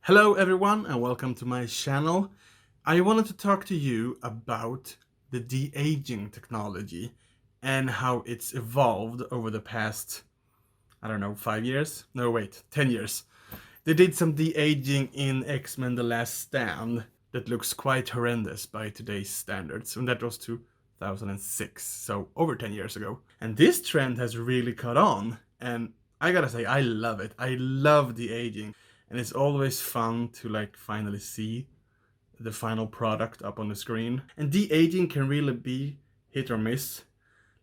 Hello everyone and welcome to my channel. I wanted to talk to you about the de-aging technology and how it's evolved over the past, 5 years? No, wait, 10 years. They did some de-aging in X-Men The Last Stand that looks quite horrendous by today's standards, and that was 2006, so over 10 years ago. And this trend has really caught on, and I gotta say, I love it. I love de-aging. And it's always fun to finally see the final product up on the screen. And de-aging can really be hit or miss.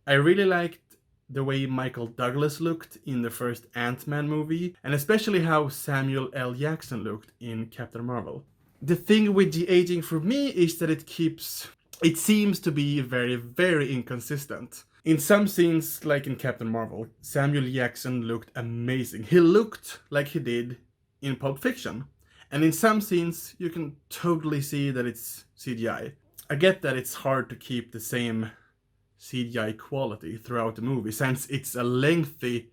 I really liked the way Michael Douglas looked in the first Ant-Man movie, and especially how Samuel L. Jackson looked in Captain Marvel. The thing with de-aging for me is that it seems to be very, very inconsistent. In some scenes, like in Captain Marvel, Samuel Jackson looked amazing. He looked like he did in Pulp Fiction. And in some scenes, you can totally see that it's CGI. I get that it's hard to keep the same CGI quality throughout the movie, since it's a lengthy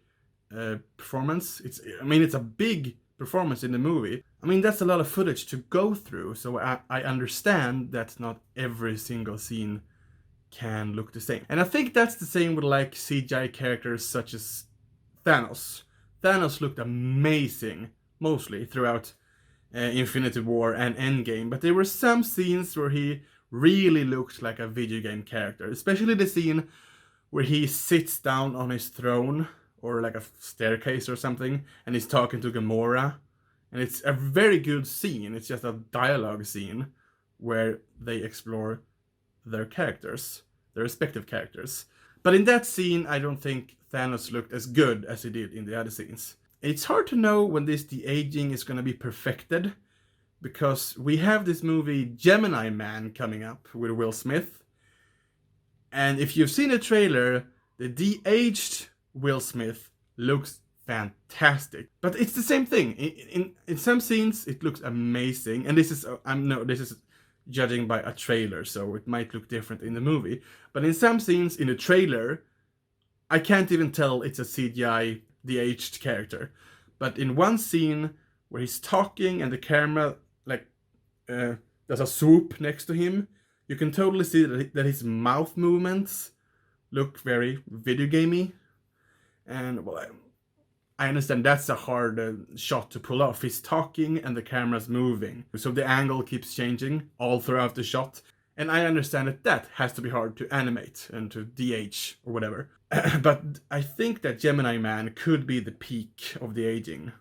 performance. It's a big performance in the movie. That's a lot of footage to go through, so I understand that not every single scene can look the same. And I think that's the same with CGI characters such as Thanos. Thanos looked amazing mostly throughout Infinity War and Endgame, but there were some scenes where he really looked like a video game character, especially the scene where he sits down on his throne or like a staircase or something and he's talking to Gamora, and it's a very good scene. It's just a dialogue scene where they explore their characters, their respective characters. But in that scene, I don't think Thanos looked as good as he did in the other scenes. It's hard to know when this de-aging is going to be perfected, because we have this movie Gemini Man coming up with Will Smith. And if you've seen the trailer, the de-aged Will Smith looks fantastic. But it's the same thing. In some scenes, it looks amazing. And this is judging by a trailer, so it might look different in the movie. But in some scenes in the trailer, I can't even tell it's a CGI de-aged character. But in one scene where he's talking and the camera does a swoop next to him, you can totally see that his mouth movements look very video gamey. And well, I understand that's a hard shot to pull off. He's talking and the camera's moving, so the angle keeps changing all throughout the shot. And I understand that has to be hard to animate and to de-age or whatever. But I think that Gemini Man could be the peak of the aging.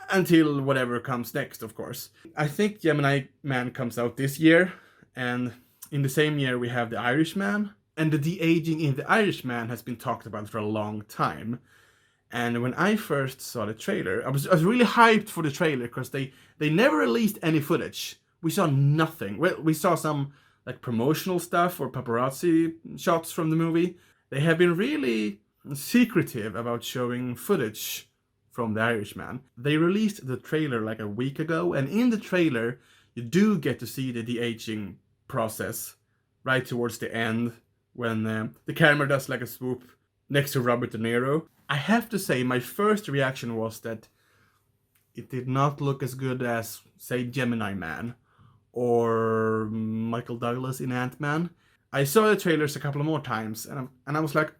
Until whatever comes next, of course. I think Gemini Man comes out this year, and in the same year we have the Irishman. And the de-aging in the Irishman has been talked about for a long time. And when I first saw the trailer, I was really hyped for the trailer, because they never released any footage. We saw nothing. Well, we saw some promotional stuff or paparazzi shots from the movie. They have been really secretive about showing footage from the Irishman. They released the trailer a week ago, and in the trailer you do get to see the de-aging process right towards the end, when the camera does a swoop next to Robert De Niro. I have to say, my first reaction was that it did not look as good as, say, Gemini Man or Michael Douglas in Ant-Man. I saw the trailers a couple of more times, and I was like,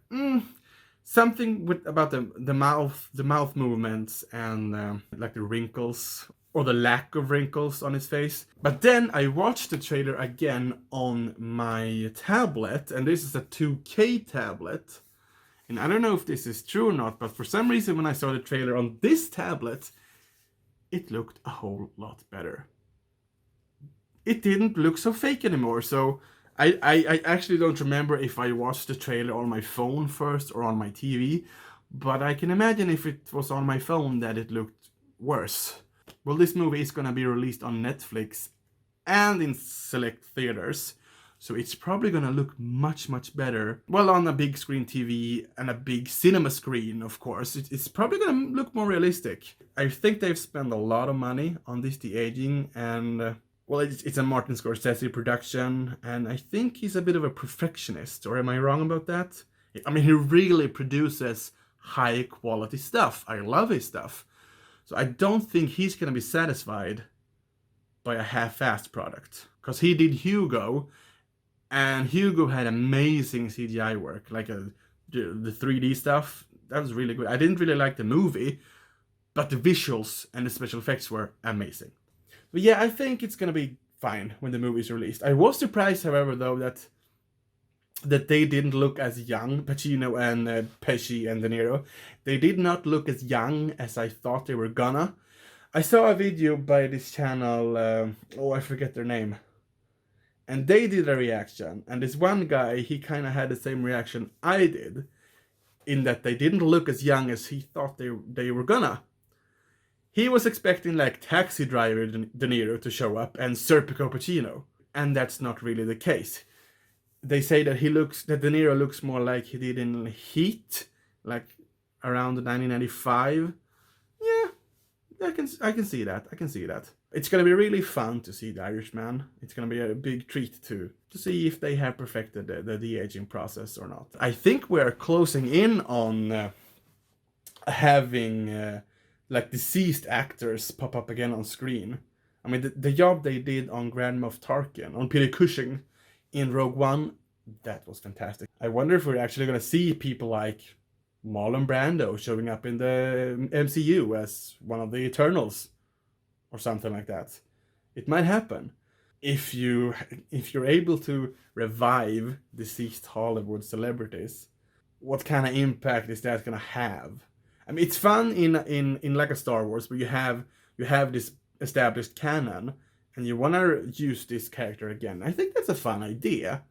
something about the mouth movements and the wrinkles, or the lack of wrinkles on his face. But then I watched the trailer again on my tablet, and this is a 2K tablet. And I don't know if this is true or not, but for some reason when I saw the trailer on this tablet, it looked a whole lot better. It didn't look so fake anymore, so I actually don't remember if I watched the trailer on my phone first or on my TV, but I can imagine if it was on my phone that it looked worse. Well, this movie is gonna be released on Netflix and in select theaters, so it's probably gonna look much, much better. Well, on a big screen TV and a big cinema screen, of course. It's probably gonna look more realistic. I think they've spent a lot of money on this de-aging, and well, it's a Martin Scorsese production, and I think he's a bit of a perfectionist, or am I wrong about that? He really produces high quality stuff. I love his stuff. So I don't think he's gonna be satisfied by a half-assed product. Because he did Hugo, and Hugo had amazing CGI work, like the 3D stuff. That was really good. I didn't really like the movie, but the visuals and the special effects were amazing. But yeah, I think it's gonna be fine when the movie is released. I was surprised, however, though, that they didn't look as young, Pacino and Pesci and De Niro. They did not look as young as I thought they were gonna. I saw a video by this channel, I forget their name. And they did a reaction, and this one guy, he kind of had the same reaction I did, in that they didn't look as young as he thought they were gonna. He was expecting like Taxi Driver De Niro to show up and Serpico Pacino, and that's not really the case. They say that De Niro looks more like he did in Heat, like around 1995. Yeah, I can see that. I can see that. It's gonna be really fun to see The Irishman. It's gonna be a big treat to see if they have perfected the de-aging process or not. I think we're closing in on having like deceased actors pop up again on screen. I mean, the job they did on Grand Moff Tarkin, on Peter Cushing in Rogue One, that was fantastic. I wonder if we're actually gonna see people like Marlon Brando showing up in the MCU as one of the Eternals or something like that. It might happen. If you're able to revive deceased Hollywood celebrities, what kind of impact is that gonna have? I mean, it's fun in like a Star Wars, where you have this established canon, and you want to use this character again. I think that's a fun idea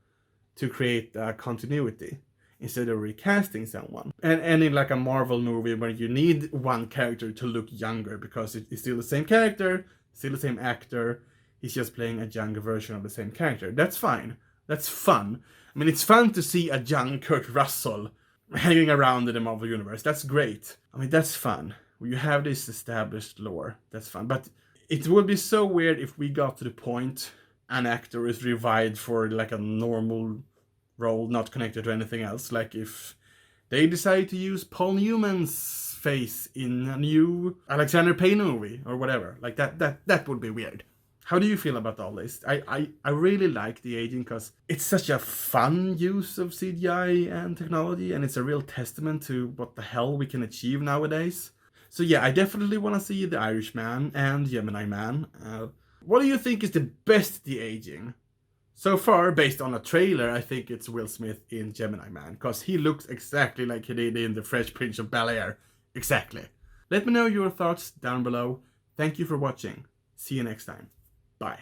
to create continuity instead of recasting someone. And in like a Marvel movie where you need one character to look younger because it's still the same character, still the same actor, he's just playing a younger version of the same character. That's fine. That's fun. I mean, it's fun to see a young Kurt Russell hanging around in the Marvel Universe. That's great. I mean, that's fun. You have this established lore. That's fun. But it would be so weird if we got to the point an actor is revived for like a normal role, not connected to anything else. Like if they decide to use Paul Newman's face in a new Alexander Payne movie or whatever. Like that would be weird. How do you feel about all this? I really like de-aging because it's such a fun use of CGI and technology, and it's a real testament to what the hell we can achieve nowadays. So yeah, I definitely want to see The Irishman and Gemini Man. What do you think is the best de-aging? So far, based on a trailer, I think it's Will Smith in Gemini Man, because he looks exactly like he did in The Fresh Prince of Bel-Air. Exactly. Let me know your thoughts down below. Thank you for watching. See you next time. Bye.